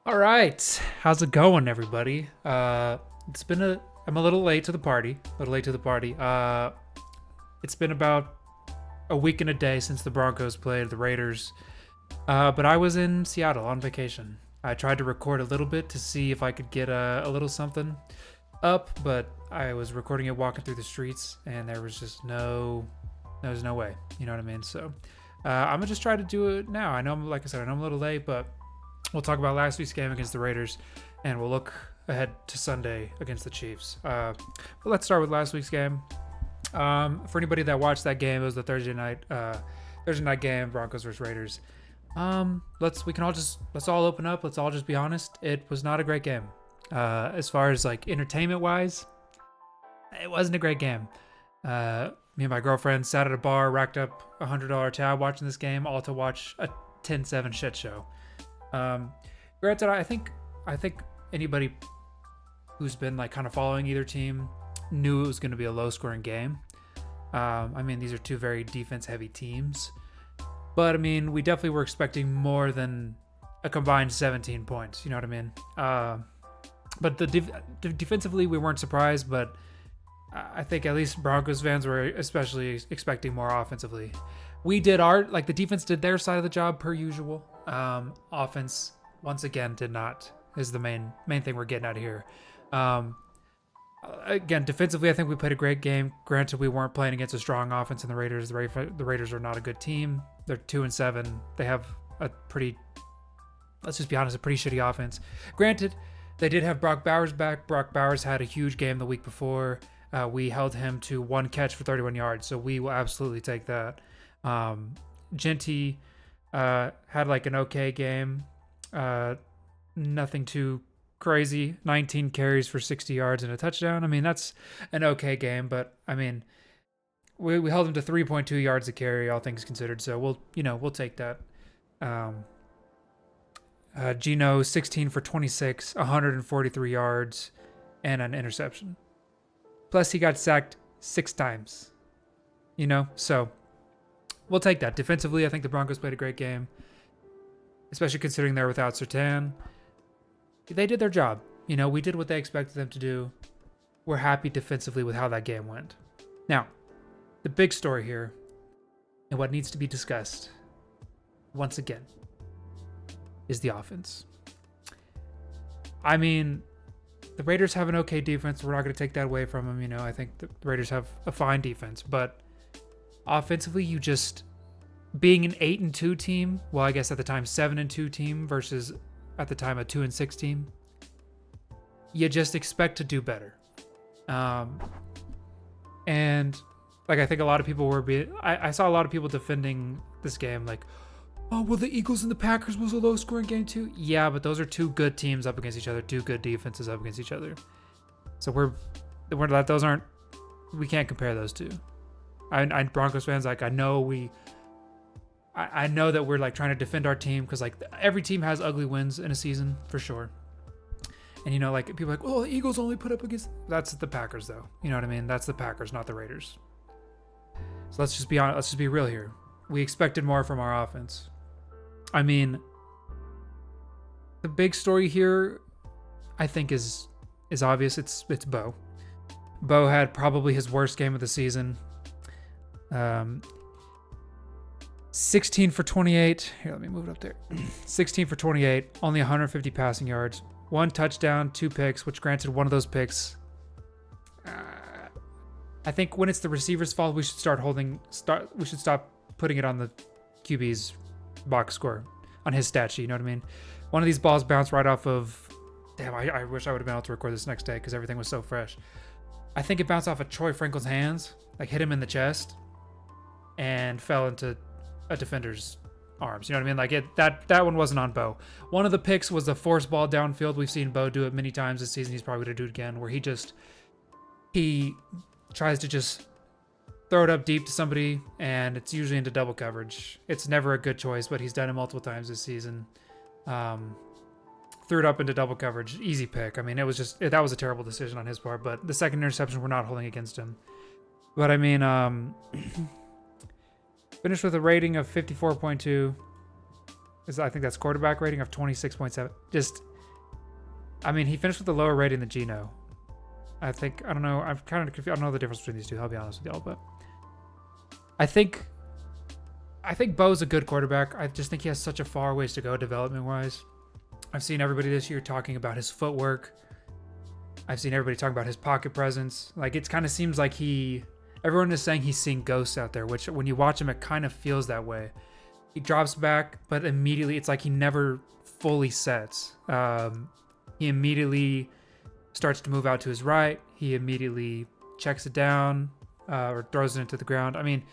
All right, how's it going, everybody? I'm a little late to the party. A little late to the party. It's been about a week and a day since the Broncos played the Raiders. But I was in Seattle on vacation. I tried to record a little bit to see if I could get a little something up, but I was recording it walking through the streets, and there was no way. You know what I mean? So I'm gonna just try to do it now. Like I said, I know I'm a little late, but we'll talk about last week's game against the Raiders, and we'll look ahead to Sunday against the Chiefs. But let's start with last week's game. For anybody that watched that game, it was the Thursday night game, Broncos versus Raiders. Let's all open up. Let's all just be honest. It was not a great game. As far as like entertainment wise, it wasn't a great game. Me and my girlfriend sat at a bar, racked up $100 tab watching this game, all to watch a 10-7 shit show. Granted, I think anybody who's been like kind of following either team knew it was going to be a low-scoring game. I mean, these are two very defense-heavy teams, but I mean, we definitely were expecting more than a combined 17 points. You know what I mean? But defensively, we weren't surprised, but I think at least Broncos fans were especially expecting more offensively. The defense did their side of the job per usual. Offense once again did not, is the main thing we're getting out of here. Again, defensively, I think we played a great game. Granted, we weren't playing against a strong offense in the Raiders. The Raiders are not a good team. They're 2-7. They have let's just be honest, a pretty shitty offense. Granted, they did have Brock Bowers back. Brock Bowers had a huge game the week before. We held him to one catch for 31 yards, so we will absolutely take that. Genty had like an okay game. Nothing too crazy. 19 carries for 60 yards and a touchdown. I mean, that's an okay game, but I mean, we held him to 3.2 yards a carry, all things considered. So we'll take that. Gino 16 for 26, 143 yards, and an interception. Plus, he got sacked 6 times. So we'll take that. Defensively, I think the Broncos played a great game, especially considering they're without Surtain. They did their job. We did what they expected them to do. We're happy defensively with how that game went. Now, the big story here, and what needs to be discussed, once again, is the offense. I mean, the Raiders have an okay defense. We're not going to take that away from them. I think the Raiders have a fine defense, but offensively, you just being an 8-2 team, well, I guess at the time 7-2 team versus at the time a 2-6 team, you just expect to do better. And like I think a lot of people I saw a lot of people defending this game like, oh, well, the Eagles and the Packers was a low-scoring game too. Yeah, but those are two good teams up against each other, two good defenses up against each other. So we can't compare those two. I Broncos fans, like, I know that we're like trying to defend our team because like every team has ugly wins in a season for sure. And like people are like, oh, the Eagles only put up against, that's the Packers though. You know what I mean? That's the Packers, not the Raiders. So let's just be honest. Let's just be real here. We expected more from our offense. I mean, the big story here, I think, is obvious. It's Bo. Bo had probably his worst game of the season. 16 for 28. Here, let me move it up there. 16 for 28, only 150 passing yards, 1 touchdown, 2 picks, which granted one of those picks. I think when it's the receiver's fault, we should stop putting it on the QB's box score, on his stat sheet. You know what I mean? One of these balls bounced right off of. Damn, I wish I would have been able to record this next day because everything was so fresh. I think it bounced off of Troy Frankel's hands, like hit him in the chest, and fell into a defender's arms. You know what I mean? Like that one wasn't on Bo. One of the picks was a force ball downfield. We've seen Bo do it many times this season. He's probably gonna do it again, where he tries to just throw it up deep to somebody, and it's usually into double coverage. It's never a good choice, but he's done it multiple times this season. Threw it up into double coverage. Easy pick. I mean, that was a terrible decision on his part, but the second interception we're not holding against him. But I mean, finished with a rating of 54.2. I think that's quarterback rating of 26.7. Just I mean, he finished with a lower rating than Geno. I think, I don't know. I'm kind of confused. I don't know the difference between these two. I'll be honest with y'all, but I think Bo's a good quarterback. I just think he has such a far ways to go development wise. I've seen everybody this year talking about his footwork. I've seen everybody talking about his pocket presence. Like, it kind of seems like everyone is saying he's seeing ghosts out there, which when you watch him, it kind of feels that way. He drops back, but immediately it's like he never fully sets. He immediately starts to move out to his right. He immediately checks it down or throws it into the ground. I mean,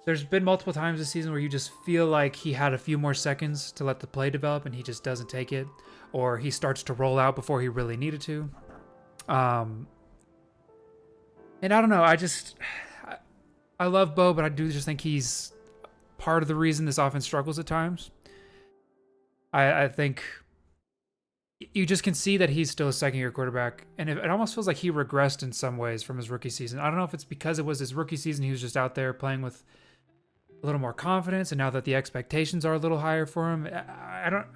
there's been multiple times this season where you just feel like he had a few more seconds to let the play develop and he just doesn't take it, or he starts to roll out before he really needed to. And I don't know. I love Bo, but I do just think he's part of the reason this offense struggles at times. I think you just can see that he's still a second-year quarterback, and it almost feels like he regressed in some ways from his rookie season. I don't know if it's because it was his rookie season, he was just out there playing with a little more confidence, and now that the expectations are a little higher for him,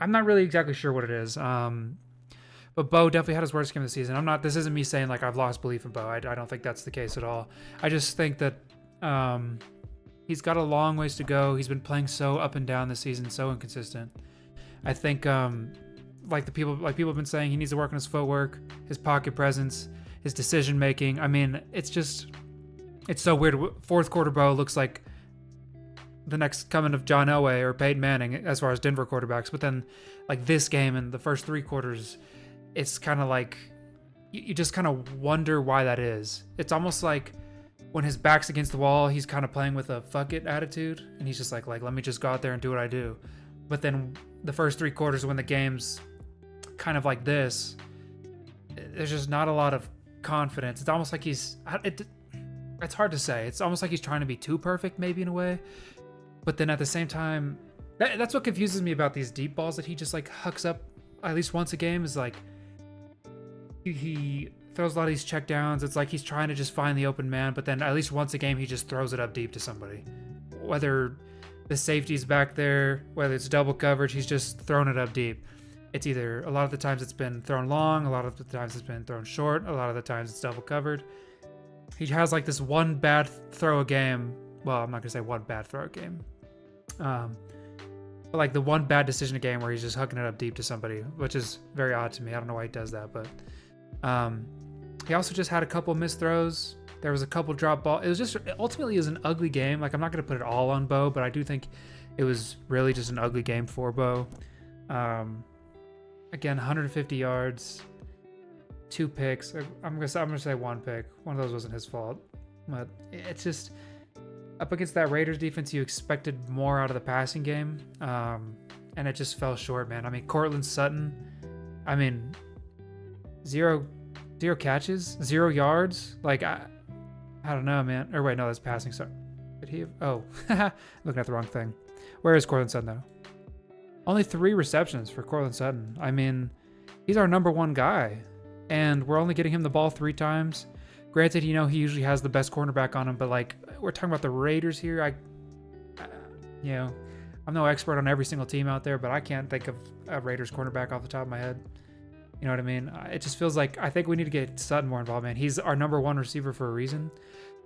I'm not really exactly sure what it is. But Bo definitely had his worst game of the season. This isn't me saying like I've lost belief in Bo. I don't think that's the case at all. I just think that he's got a long ways to go. He's been playing so up and down this season, so inconsistent. I think people have been saying, he needs to work on his footwork, his pocket presence, his decision making. I mean, it's so weird. Fourth quarter Bo looks like the next coming of John Elway or Peyton Manning as far as Denver quarterbacks. But then like this game and the first three quarters, it's kind of like you just kind of wonder why that is. It's almost like when his back's against the wall, he's kind of playing with a fuck it attitude, and he's just like let me just go out there and do what I do. But then the first three quarters, when the game's kind of like this, there's just not a lot of confidence. It's almost like it's hard to say. It's almost like he's trying to be too perfect, maybe in a way. But then at the same time, that's what confuses me about these deep balls that he just like hucks up at least once a game, is like he throws a lot of these check downs. It's like he's trying to just find the open man, but then at least once a game he just throws it up deep to somebody. Whether the safety's back there, whether it's double coverage, he's just throwing it up deep. It's either, a lot of the times it's been thrown long, a lot of the times it's been thrown short, a lot of the times it's double covered. He has like this one bad throw a game. Well, I'm not gonna say one bad throw a game. But like the one bad decision a game where he's just hooking it up deep to somebody, which is very odd to me. I don't know why he does that, but he also just had a couple missed throws. There was a couple drop ball. It was just, ultimately it was an ugly game. Like, I'm not going to put it all on Bo, but I do think it was really just an ugly game for Bo. Again, 150 yards, 2 picks. I'm gonna say 1 pick. One of those wasn't his fault, but it's just, up against that Raiders defense, you expected more out of the passing game, and it just fell short, man. I mean, Cortland Sutton, I mean, zero catches, 0 yards. Like, I don't know, man. Or wait, no, that's passing. Sorry. Did he have, looking at the wrong thing. Where is Cortland Sutton, though? Only 3 receptions for Cortland Sutton. I mean, he's our number 1 guy, and we're only getting him the ball 3 times. Granted, he usually has the best cornerback on him, but like, we're talking about the Raiders here. I'm no expert on every single team out there, but I can't think of a Raiders cornerback off the top of my head. You know what I mean? It just feels like, I think we need to get Sutton more involved, man. He's our number 1 receiver for a reason.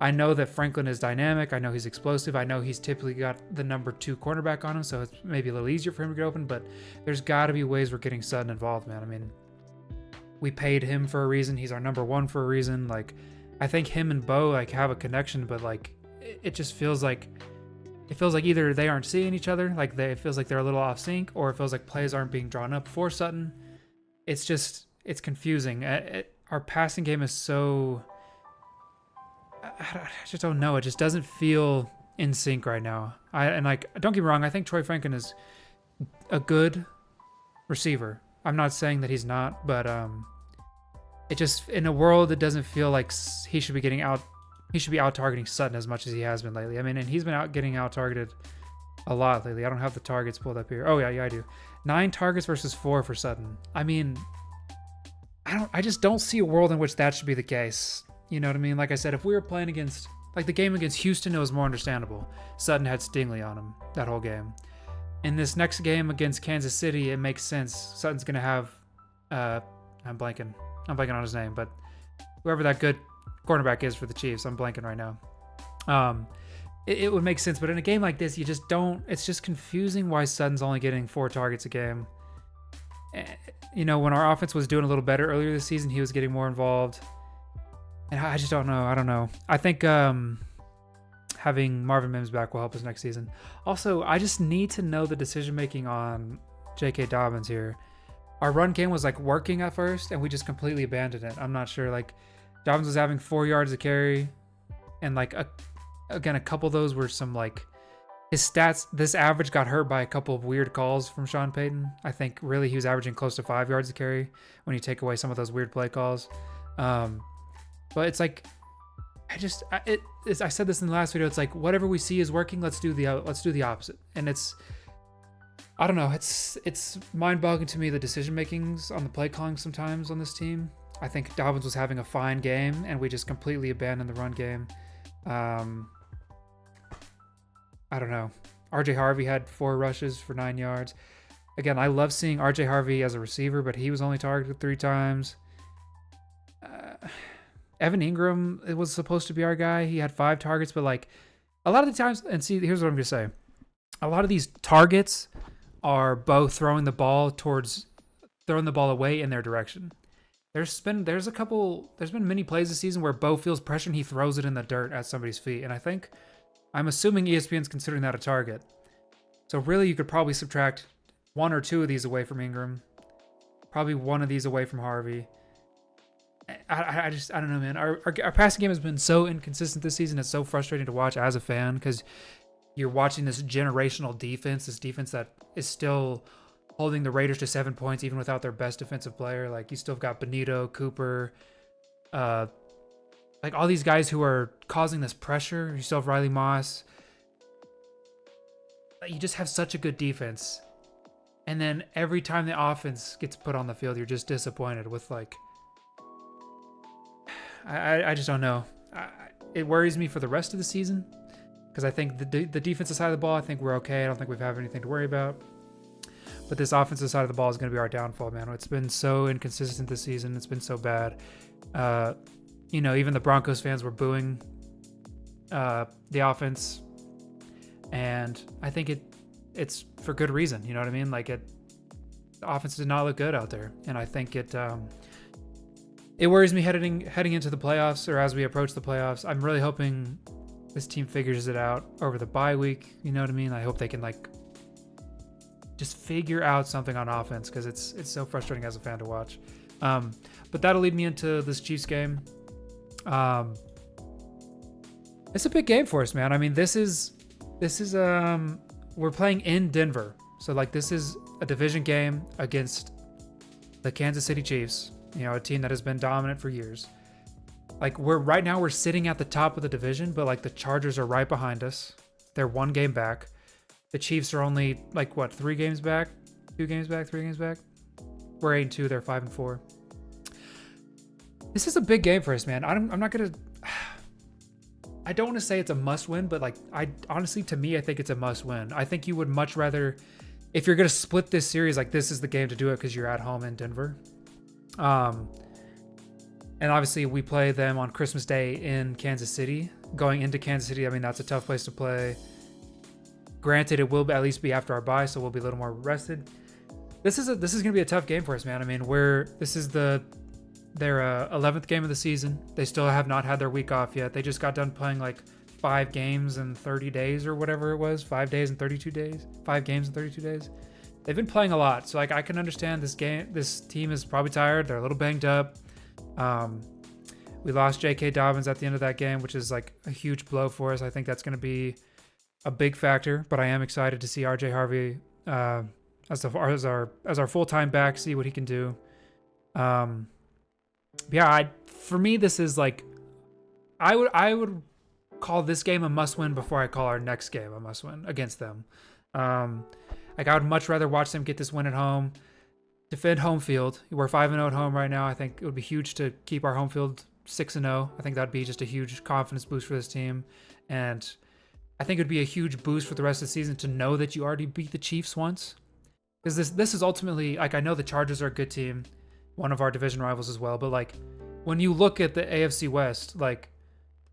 I know that Franklin is dynamic. I know he's explosive. I know he's typically got the number 2 cornerback on him, so it's maybe a little easier for him to get open, but there's got to be ways we're getting Sutton involved, man. I mean, we paid him for a reason. He's our number 1 for a reason. Like, I think him and Bo like have a connection, but like, it just feels like, either they aren't seeing each other, like it feels like they're a little off sync, or it feels like plays aren't being drawn up for Sutton. It's confusing. Our passing game is so, I just don't know. It just doesn't feel in sync right now. And like, don't get me wrong, I think Troy Franklin is a good receiver. I'm not saying that he's not, but it just, in a world, it doesn't feel like he should be out targeting Sutton as much as he has been lately. I mean, and he's been getting out targeted a lot lately. I don't have the targets pulled up here. Oh yeah, I do. 9 targets versus 4 for Sutton. I mean, I just don't see a world in which that should be the case. You know what I mean? Like I said, if we were playing against, like the game against Houston, it was more understandable. Sutton had Stingley on him that whole game. In this next game against Kansas City, it makes sense. Sutton's going to have I'm blanking on his name, but whoever that good cornerback is for the Chiefs, I'm blanking right now. It would make sense, but in a game like this, you just don't. It's just confusing why Sutton's only getting 4 targets a game. You know, when our offense was doing a little better earlier this season, he was getting more involved. And I just don't know. I don't know. I think having Marvin Mims back will help us next season. Also, I just need to know the decision making on J.K. Dobbins here. Our run game was like working at first, and we just completely abandoned it. I'm not sure. Like, Dobbins was having 4 yards a carry, and like again, a couple of those were some like his stats. This average got hurt by a couple of weird calls from Sean Payton. I think really he was averaging close to 5 yards a carry when you take away some of those weird play calls. But it's like I said this in the last video. It's like whatever we see is working. Let's do the opposite. And it's, I don't know. It's mind-boggling to me, the decision makings on the play calling sometimes on this team. I think Dobbins was having a fine game, and we just completely abandoned the run game. I don't know. RJ Harvey had 4 rushes for 9 yards. Again, I love seeing RJ Harvey as a receiver, but he was only targeted 3 times. Evan Ingram, it was supposed to be our guy. He had 5 targets, but like a lot of the times, and see, here's what I'm going to say. A lot of these targets are Bo throwing the ball away in their direction. There's been many plays this season where Bo feels pressure and he throws it in the dirt at somebody's feet. And I'm assuming ESPN's considering that a target. So really you could probably subtract 1 or 2 of these away from Ingram. Probably 1 of these away from Harvey. I don't know, man. Our passing game has been so inconsistent this season. It's so frustrating to watch as a fan because you're watching this generational defense, this defense that is still holding the Raiders to 7 points even without their best defensive player. Like, you still got Benito, Cooper, like all these guys who are causing this pressure. You still have Riley Moss. You just have such a good defense. And then every time the offense gets put on the field, you're just disappointed with like... I just don't know. It worries me for the rest of the season because I think the defensive side of the ball, I think we're okay. I don't think we have anything to worry about. But this offensive side of the ball is going to be our downfall, man. It's been so inconsistent this season. It's been so bad. You know, even the Broncos fans were booing the offense. And I think it's for good reason. You know what I mean? Like, the offense did not look good out there. And I think it worries me heading into the playoffs, or as we approach the playoffs. I'm really hoping this team figures it out over the bye week. You know what I mean? I hope they can like just figure out something on offense because it's so frustrating as a fan to watch. But that'll lead me into this Chiefs game. It's a big game for us, man. I mean, this is we're playing in Denver, so like this is a division game against the Kansas City Chiefs. You know, a team that has been dominant for years. Like, right now we're sitting at the top of the division, but like the Chargers are right behind us. They're 1 game back. The Chiefs are only like what, 3 games back? 2 games back? 3 games back? We're 8-2. They're 5-4. This is a big game for us, man. I'm not gonna. I don't want to say it's a must win, but like honestly, to me, I think it's a must win. I think you would much rather, if you're gonna split this series, like this is the game to do it because you're at home in Denver. And obviously we play them on Christmas Day in Kansas City. Going into Kansas City, I mean, that's a tough place to play. Granted, it will at least be after our bye, so we'll be a little more rested. This is going to be a tough game for us, man. I mean, this is their 11th game of the season. They still have not had their week off yet. They just got done playing like 5 games in 30 days or whatever it was. 5 days and 32 days. 5 games in 32 days. They've been playing a lot, so like I can understand this team is probably tired. They're a little banged up. We lost J.K. Dobbins at the end of that game, which is like a huge blow for us. I think that's going to be a big factor, but I am excited to see RJ Harvey as our full-time back, see what he can do. Yeah, for me this is like I would call this game a must-win before I call our next game a must-win against them. Like, I would much rather watch them get this win at home, defend home field. We're 5-0 at home right now. I think it would be huge to keep our home field 6-0. I think that'd be just a huge confidence boost for this team. And I think it would be a huge boost for the rest of the season to know that you already beat the Chiefs once. Because this is ultimately, like, I know the Chargers are a good team. one of our division rivals as well. But like, when you look at the AFC West, like,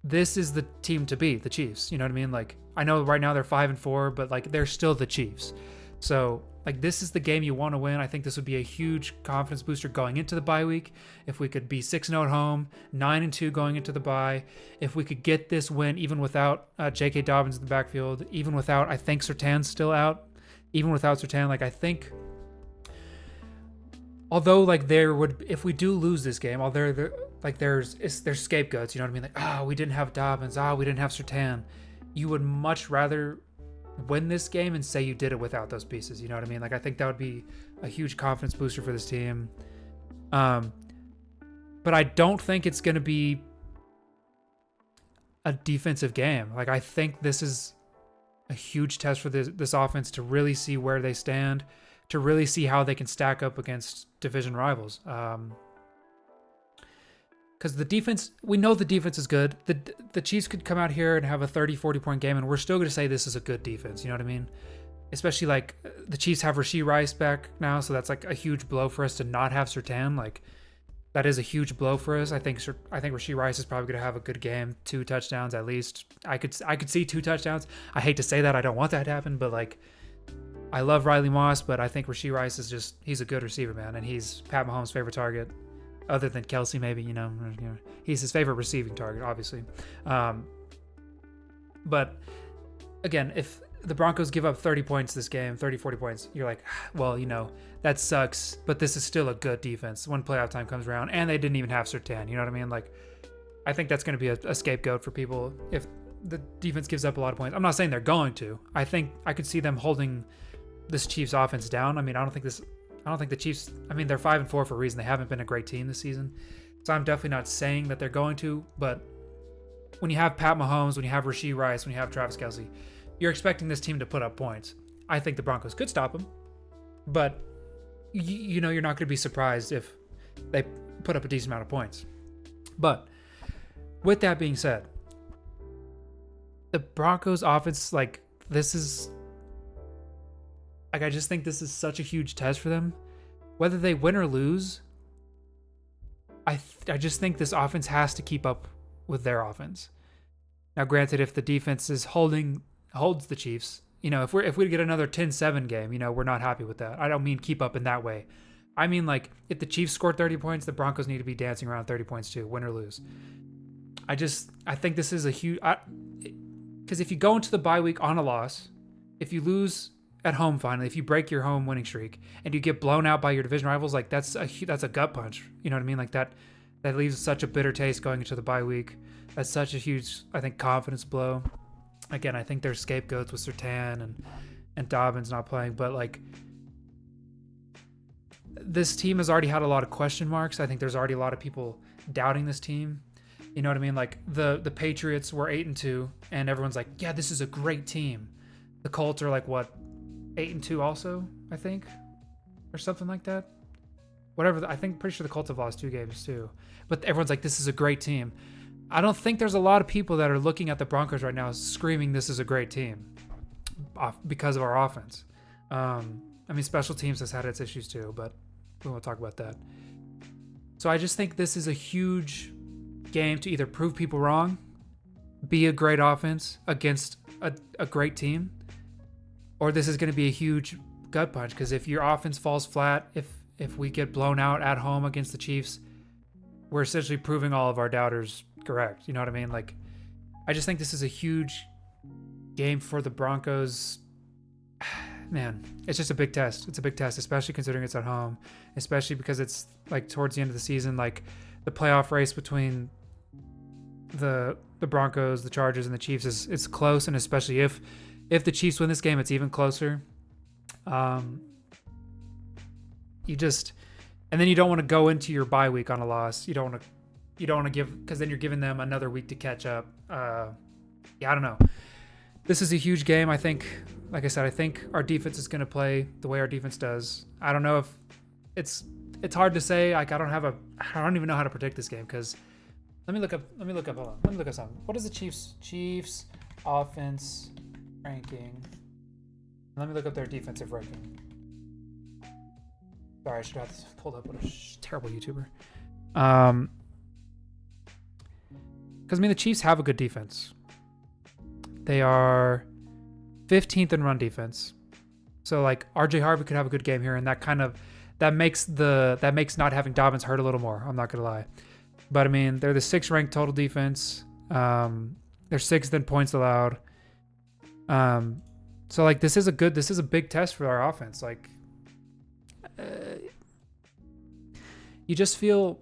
this is the team to beat, the Chiefs. You know what I mean? Like, I know right now they're 5-4, but like, they're still the Chiefs. So like, this is the game you want to win. I think this would be a huge confidence booster going into the bye week. If we could be 6-0 at home, 9-2 going into the bye, if we could get this win even without J.K. Dobbins in the backfield, even without, I think Surtain's still out, even without Surtain, like, I think, although like there would, if we do lose this game, there's scapegoats, you know what I mean? Like, we didn't have Dobbins, we didn't have Surtain. You would much rather win this game and say you did it without those pieces, you know what I mean? Like, I think that would be a huge confidence booster for this team. But I don't think it's going to be a defensive game. Like, I think this is a huge test for this offense to really see where they stand, to really see how they can stack up against division rivals. Because the defense, we know the defense is good. The Chiefs could come out here and have a 30, 40-point game, and we're still going to say this is a good defense. You know what I mean? Especially, like, the Chiefs have Rashee Rice back now, so that's, like, a huge blow for us to not have Surtain. Like, that is a huge blow for us. I think Rashee Rice is probably going to have a good game, 2 touchdowns at least. I could see 2 touchdowns. I hate to say that. I don't want that to happen, but, like, I love Riley Moss, but I think Rashee Rice is just, he's a good receiver, man, and he's Pat Mahomes' favorite target. Other than Kelsey, maybe, you know, he's his favorite receiving target, obviously. But again, if the Broncos give up 30 points this game, 30, 40 points, you're like, well, you know, that sucks, but this is still a good defense when playoff time comes around, and they didn't even have Surtain, you know what I mean? Like, I think that's going to be a scapegoat for people if the defense gives up a lot of points. I'm not saying they're going to. I think I could see them holding this Chiefs offense down. I mean, I don't think the Chiefs, I mean, they're 5-4 for a reason. They haven't been a great team this season. So I'm definitely not saying that they're going to, but when you have Pat Mahomes, when you have Rashee Rice, when you have Travis Kelsey, you're expecting this team to put up points. I think the Broncos could stop them, but you know, you're not going to be surprised if they put up a decent amount of points. But with that being said, the Broncos offense, like, this is, like, I just think this is such a huge test for them. Whether they win or lose, I just think this offense has to keep up with their offense. Now, granted, if the defense is holds the Chiefs, you know, if we get another 10-7 game, you know, we're not happy with that. I don't mean keep up in that way. I mean, like, if the Chiefs score 30 points, the Broncos need to be dancing around 30 points too, win or lose. I think this is a huge, because if you go into the bye week on a loss, if you lose at home finally, if you break your home winning streak and you get blown out by your division rivals, like, that's a gut punch. You know what I mean? Like, that leaves such a bitter taste going into the bye week. That's such a huge, I think, confidence blow. Again, I think there's scapegoats with Surtain and Dobbins not playing, but, like, this team has already had a lot of question marks. I think there's already a lot of people doubting this team. You know what I mean? Like, the Patriots were 8-2, and everyone's like, yeah, this is a great team. The Colts are like, what, 8-2 also, I think, or something like that. Whatever. Pretty sure the Colts have lost 2 games too. But everyone's like, this is a great team. I don't think there's a lot of people that are looking at the Broncos right now screaming this is a great team because of our offense. I mean, special teams has had its issues too, but we won't talk about that. So I just think this is a huge game to either prove people wrong, be a great offense against a great team, or this is going to be a huge gut punch, because if your offense falls flat, if we get blown out at home against the Chiefs, we're essentially proving all of our doubters correct. You know what I mean? Like, I just think this is a huge game for the Broncos. Man, it's just a big test. It's a big test, especially considering it's at home, especially because it's, like, towards the end of the season. Like, the playoff race between the Broncos, the Chargers, and the Chiefs is close, and especially if the Chiefs win this game, it's even closer. And then you don't want to go into your bye week on a loss. You don't want to give, because then you're giving them another week to catch up. I don't know. This is a huge game. I think, like I said, I think our defense is going to play the way our defense does. I don't know if it's hard to say. Like, I don't even know how to predict this game, because let me look up something. What is the Chiefs offense ranking? Let me look up their defensive ranking. Sorry, I should have this pulled up. What a terrible YouTuber. Because, I mean, the Chiefs have a good defense. They are 15th in run defense. So, like, RJ Harvey could have a good game here, and that makes not having Dobbins hurt a little more. I'm not going to lie. But, I mean, they're the 6th ranked total defense. They're 6th in points allowed. So, like, this is a big test for our offense. Like, you just feel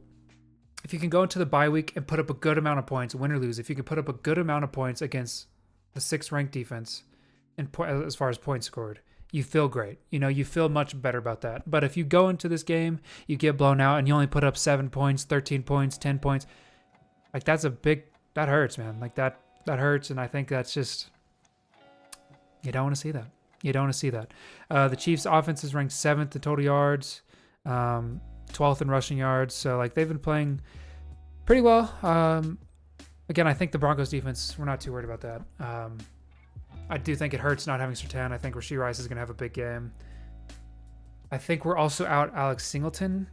if you can go into the bye week and put up a good amount of points, win or lose, if you can put up a good amount of points against the 6th ranked defense and as far as points scored, you feel great. You know, you feel much better about that. But if you go into this game, you get blown out and you only put up 7 points, 13 points, 10 points, like that hurts, man. Like that hurts. And I think that's just, you don't want to see that. You don't want to see that. The Chiefs offense is ranked 7th in total yards, 12th in rushing yards. So like they've been playing pretty well. Again, I think the Broncos defense, we're not too worried about that. I do think it hurts not having Surtain. I think Rashee Rice is going to have a big game. I think we're also out Alex Singleton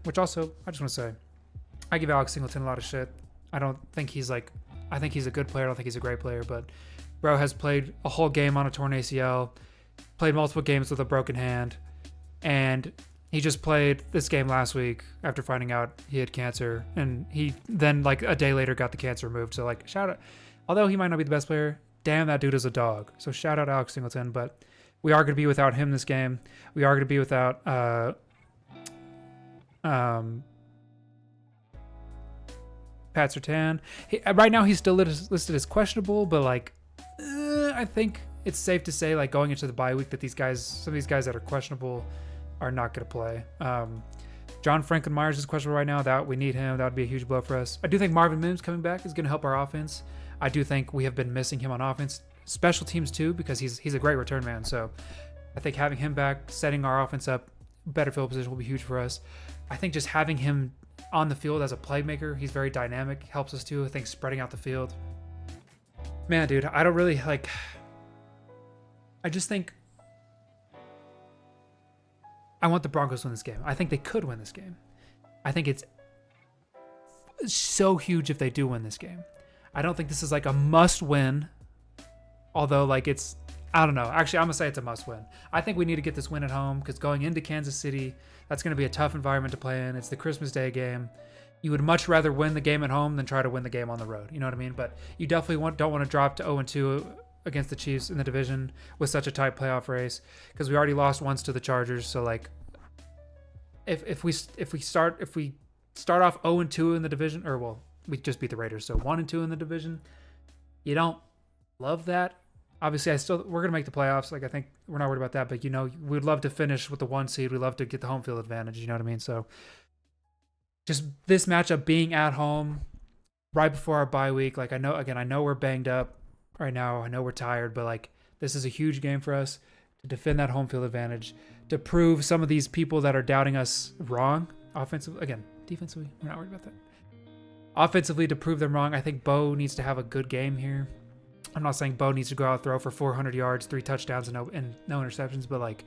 which also, I just want to say, I give Alex Singleton a lot of shit. I think he's a good player. I don't think he's a great player, but bro has played a whole game on a torn ACL, played multiple games with a broken hand, and he just played this game last week after finding out he had cancer, and he then like a day later got the cancer removed. So like shout out, although he might not be the best player, damn, that dude is a dog. So shout out Alex Singleton, but we are going to be without him this game. We are going to be without Pat Surtain. Right now he's still listed as questionable, but like I think it's safe to say like going into the bye week that some of these guys that are questionable are not going to play. John Franklin Myers is questionable right now. That we need him. That would be a huge blow for us. I do think Marvin Mims coming back is going to help our offense. I do think we have been missing him on offense, special teams too, because he's a great return man. So I think having him back, setting our offense up, better field position will be huge for us. I think just having him on the field as a playmaker, he's very dynamic, helps us too. I think spreading out the field. Man, dude, I don't really like. I just think I want the Broncos to win this game. I think they could win this game. I think it's so huge if they do win this game. I don't think this is like a must win, although like I don't know. Actually, I'm going to say it's a must win. I think we need to get this win at home because going into Kansas City, that's going to be a tough environment to play in. It's the Christmas Day game. You would much rather win the game at home than try to win the game on the road. You know what I mean? But you definitely don't want to drop to 0-2 against the Chiefs in the division with such a tight playoff race because we already lost once to the Chargers. So like if we start off 0-2 in the division, or well, we just beat the Raiders, so 1-2 in the division. You don't love that. Obviously, we're gonna make the playoffs. Like I think we're not worried about that, but you know, we'd love to finish with the 1 seed. We'd love to get the home field advantage. You know what I mean? So just this matchup being at home right before our bye week. Like I know we're banged up right now. I know we're tired, but like this is a huge game for us to defend that home field advantage, to prove some of these people that are doubting us wrong. Defensively, we're not worried about that. Offensively, to prove them wrong, I think Bo needs to have a good game here. I'm not saying Bo needs to go out and throw for 400 yards, 3 touchdowns, and no interceptions, but like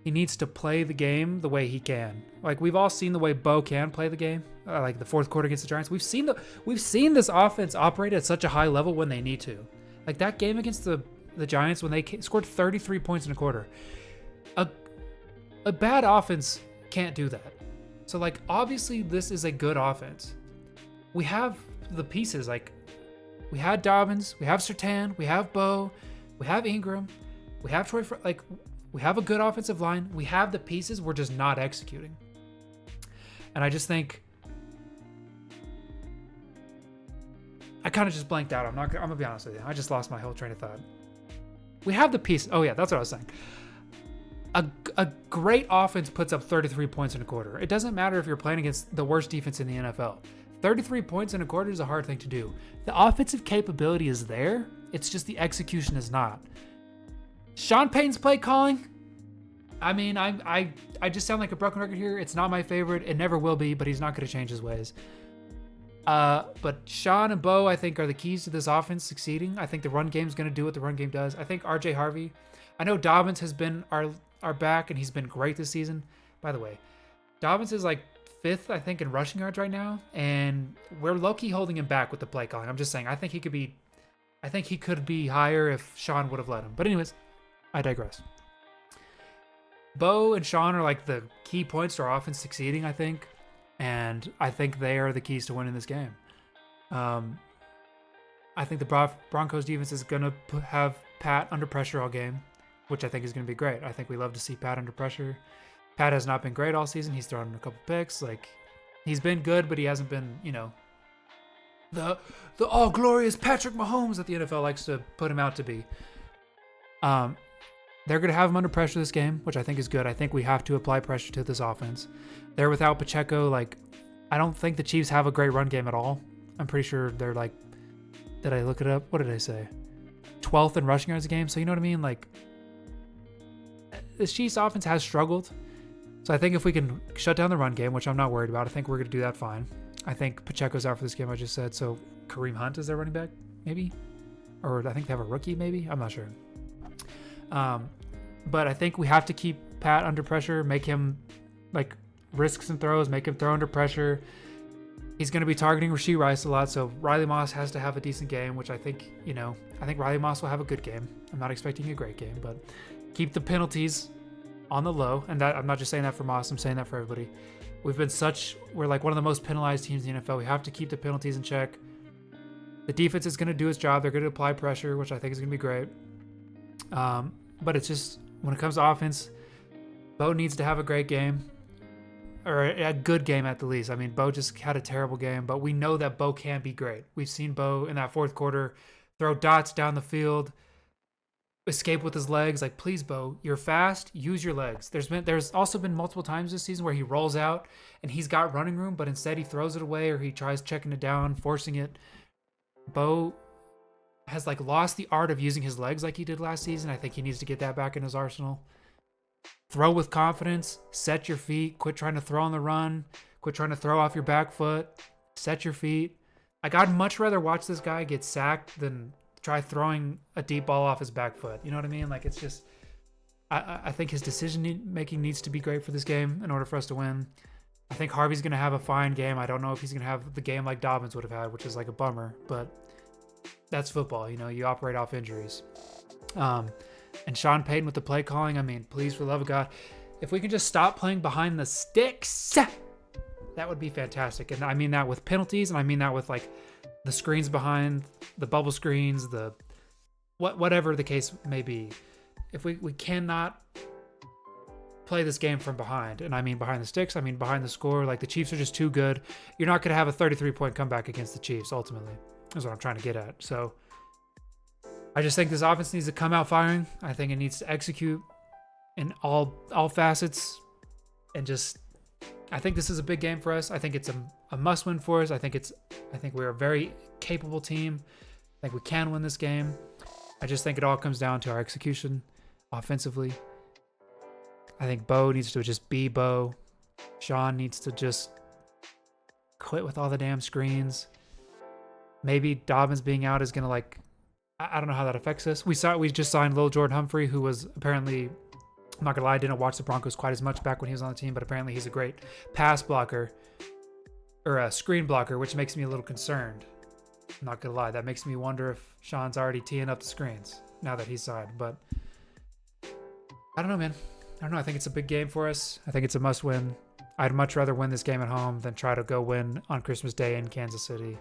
he needs to play the game the way he can. Like we've all seen the way Bo can play the game, like the fourth quarter against the Giants. We've seen this offense operate at such a high level when they need to. Like that game against the Giants when they scored 33 points in a quarter. A bad offense can't do that. So like obviously this is a good offense. We have the pieces, like we had Dobbins, we have Surtain, we have Bo, we have Ingram, we have Troy, we have a good offensive line. We have the pieces, we're just not executing. And I just think, I kind of just blanked out. I'm gonna be honest with you. I just lost my whole train of thought. We have the pieces. Oh yeah, that's what I was saying. A great offense puts up 33 points in a quarter. It doesn't matter if you're playing against the worst defense in the NFL. 33 points in a quarter is a hard thing to do. The offensive capability is there. It's just the execution is not. Sean Payton's play calling. I mean, I just sound like a broken record here. It's not my favorite. It never will be, but he's not going to change his ways. But Sean and Bo, I think, are the keys to this offense succeeding. I think the run game is going to do what the run game does. I think RJ Harvey. I know Dobbins has been our back, and he's been great this season. by the way. Dobbins is like 5th, I think, in rushing yards right now, and we're low-key holding him back with the play calling. I'm just saying, I think he could be higher if Sean would have let him. But anyways, I digress. Bo and Sean are like the key points to our offense succeeding, I think, and I think they are the keys to winning this game. I think the Broncos defense is going to have Pat under pressure all game, which I think is going to be great. I think we love to see Pat under pressure. Pat has not been great all season. He's thrown a couple picks. Like, he's been good, but he hasn't been, the all glorious Patrick Mahomes that the NFL likes to put him out to be. They're going to have him under pressure this game, which I think is good. I think we have to apply pressure to this offense. They're without Pacheco. Like, I don't think the Chiefs have a great run game at all. I'm pretty sure they're like, did I look it up? What did I say? 12th in rushing yards a game. So you know what I mean? Like, the Chiefs offense has struggled. So I think if we can shut down the run game, which I'm not worried about, I think we're going to do that fine. I think Pacheco's out for this game, I just said. So Kareem Hunt is their running back, maybe? Or I think they have a rookie, maybe? I'm not sure. But I think we have to keep Pat under pressure, make him like risk some throws, make him throw under pressure. He's going to be targeting Rashee Rice a lot, so Riley Moss has to have a decent game, which I think, I think Riley Moss will have a good game. I'm not expecting a great game, but keep the penalties on the low. And that, I'm not just saying that for Moss, I'm saying that for everybody. We're like one of the most penalized teams in the NFL. We have to keep the penalties in check. The defense is going to do its job. They're going to apply pressure, which I think is going to be great. But it's just, when it comes to offense, Bo needs to have a great game. Or a good game at the least. I mean, Bo just had a terrible game, but we know that Bo can be great. We've seen Bo in that fourth quarter throw dots down the field, escape with his legs. Like, please, Bo, you're fast. Use your legs. There's also been multiple times this season where he rolls out and he's got running room, but instead he throws it away or he tries checking it down, forcing it. Bo has like lost the art of using his legs like he did last season. I think he needs to get that back in his arsenal. Throw with confidence, set your feet, quit trying to throw on the run, quit trying to throw off your back foot, set your feet. Like, I'd much rather watch this guy get sacked than try throwing a deep ball off his back foot. You know what I mean? Like, it's just, I think his decision making needs to be great for this game in order for us to win. I think Harvey's going to have a fine game. I don't know if he's going to have the game like Dobbins would have had, which is like a bummer, but that's football. You operate off injuries. And Sean Payton with the play calling, I mean, please, for the love of God, if we can just stop playing behind the sticks, that would be fantastic. And I mean that with penalties, and I mean that with like the screens behind, the bubble screens, the whatever the case may be. If we cannot play this game from behind, and I mean behind the sticks, I mean behind the score, like the Chiefs are just too good. You're not going to have a 33-point comeback against the Chiefs, ultimately, is what I'm trying to get at. So I just think this offense needs to come out firing. I think it needs to execute in all facets. And I think this is a big game for us. I think it's a must-win for us. I think we're a very capable team. I think we can win this game. I just think it all comes down to our execution offensively. I think Bo needs to just be Bo. Sean needs to just quit with all the damn screens. Maybe Dobbins being out is going to I don't know how that affects us. We just signed Lil Jordan Humphrey, who was apparently, I'm not gonna lie, I didn't watch the Broncos quite as much back when he was on the team, but apparently he's a great pass blocker or a screen blocker, which makes me a little concerned. I'm not gonna lie, that makes me wonder if Sean's already teeing up the screens now that he's signed. But I don't know, man. I don't know. I think it's a big game for us. I think it's a must-win. I'd much rather win this game at home than try to go win on Christmas Day in Kansas City.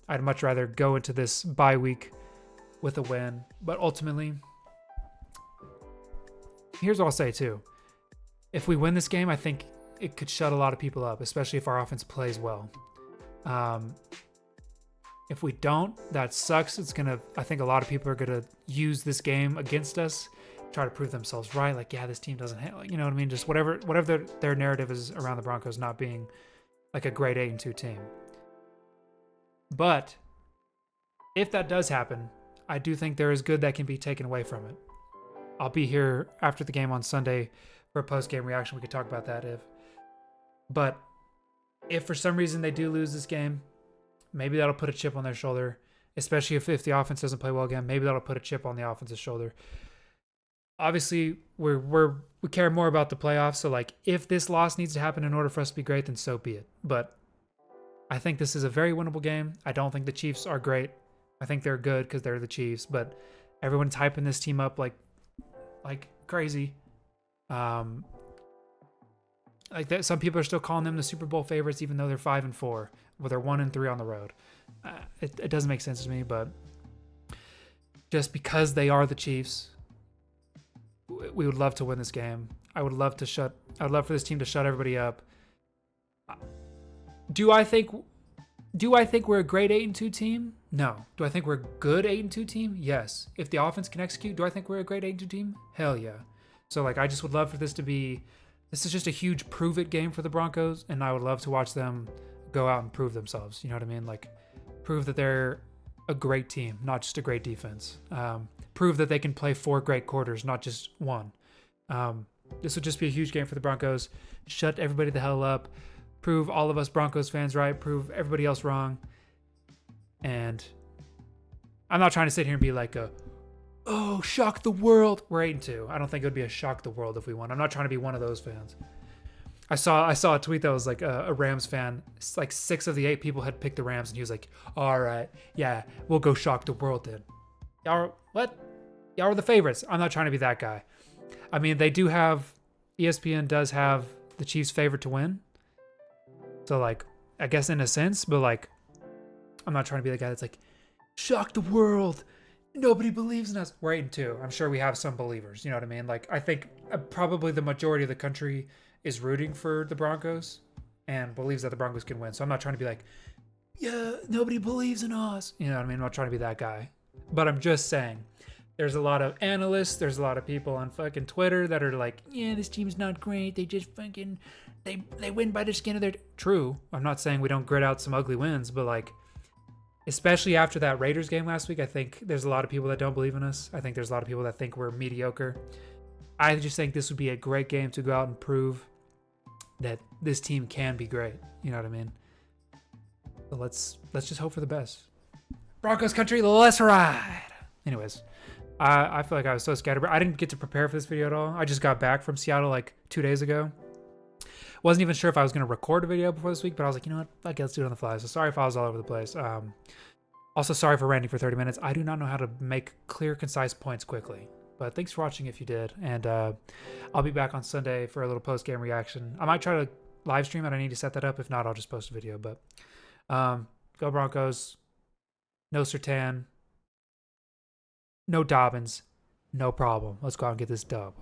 I'd much rather go into this bye week with a win. But ultimately, here's what I'll say too. If we win this game, I think it could shut a lot of people up, especially if our offense plays well. If we don't, that sucks. I think a lot of people are going to use this game against us, try to prove themselves right. Like, yeah, this team doesn't handle, you know what I mean? Just whatever their narrative is around the Broncos not being like a great 8-2 team. But if that does happen, I do think there is good that can be taken away from it. I'll be here after the game on Sunday for a post-game reaction. We could talk about that but if for some reason they do lose this game, maybe that'll put a chip on their shoulder, especially if the offense doesn't play well again. Maybe that'll put a chip on the offense's shoulder. obviously we care more about the playoffs. So like, if this loss needs to happen in order for us to be great, then so be it. But I think this is a very winnable game. I don't think the Chiefs are great. I think they're good because they're the Chiefs, but everyone's hyping this team up like crazy. Like that, some people are still calling them the Super Bowl favorites, even though they're 5-4, well, they're 1-3 on the road. It doesn't make sense to me, but just because they are the Chiefs, we would love to win this game. I would love for this team to shut everybody up. Do I think we're a great 8-2 team? No. Do I think we're a good 8-2 team? Yes. If the offense can execute, do I think we're a great 8-2 team? Hell yeah. So like, I just would love for this to be. This is just a huge prove it game for the Broncos, and I would love to watch them go out and prove themselves. You know what I mean? Like, prove that they're a great team, not just a great defense. Prove that they can play 4 great quarters, not just one. This would just be a huge game for the Broncos. Shut everybody the hell up. Prove all of us Broncos fans right. Prove everybody else wrong. And I'm not trying to sit here and be like oh, shock the world. We're 8-2. I don't think it would be a shock the world if we won. I'm not trying to be one of those fans. I saw a tweet that was like a Rams fan. It's like 6 of the 8 people had picked the Rams, and he was like, all right, yeah, we'll go shock the world then. Y'all are the favorites. I'm not trying to be that guy. I mean, they do have, ESPN does have the Chiefs favored to win. So like, I guess in a sense, but like, I'm not trying to be the guy that's like, shock the world. Nobody believes in us. We're 8-2. I'm sure we have some believers. You know what I mean? Like, I think probably the majority of the country is rooting for the Broncos and believes that the Broncos can win. So I'm not trying to be like, yeah, nobody believes in us. You know what I mean? I'm not trying to be that guy. But I'm just saying, there's a lot of analysts, there's a lot of people on fucking Twitter that are like, yeah, this team's not great. They just fucking, they win by the skin of their... True. I'm not saying we don't grit out some ugly wins, but like, especially after that Raiders game last week, I think there's a lot of people that don't believe in us. I think there's a lot of people that think we're mediocre. I just think this would be a great game to go out and prove that this team can be great. You know what I mean? So let's just hope for the best. Broncos country, let's ride. Anyways, I feel like I was so scattered. I didn't get to prepare for this video at all. I just got back from Seattle like 2 days ago. Wasn't even sure if I was going to record a video before this week, but I was like, you know what? Fuck it, let's do it on the fly. So sorry if I was all over the place. Also, sorry for ranting for 30 minutes. I do not know how to make clear, concise points quickly. But thanks for watching if you did. And I'll be back on Sunday for a little post-game reaction. I might try to live stream it. I need to set that up. If not, I'll just post a video. But go Broncos. No Surtain. No Dobbins. No problem. Let's go out and get this dub.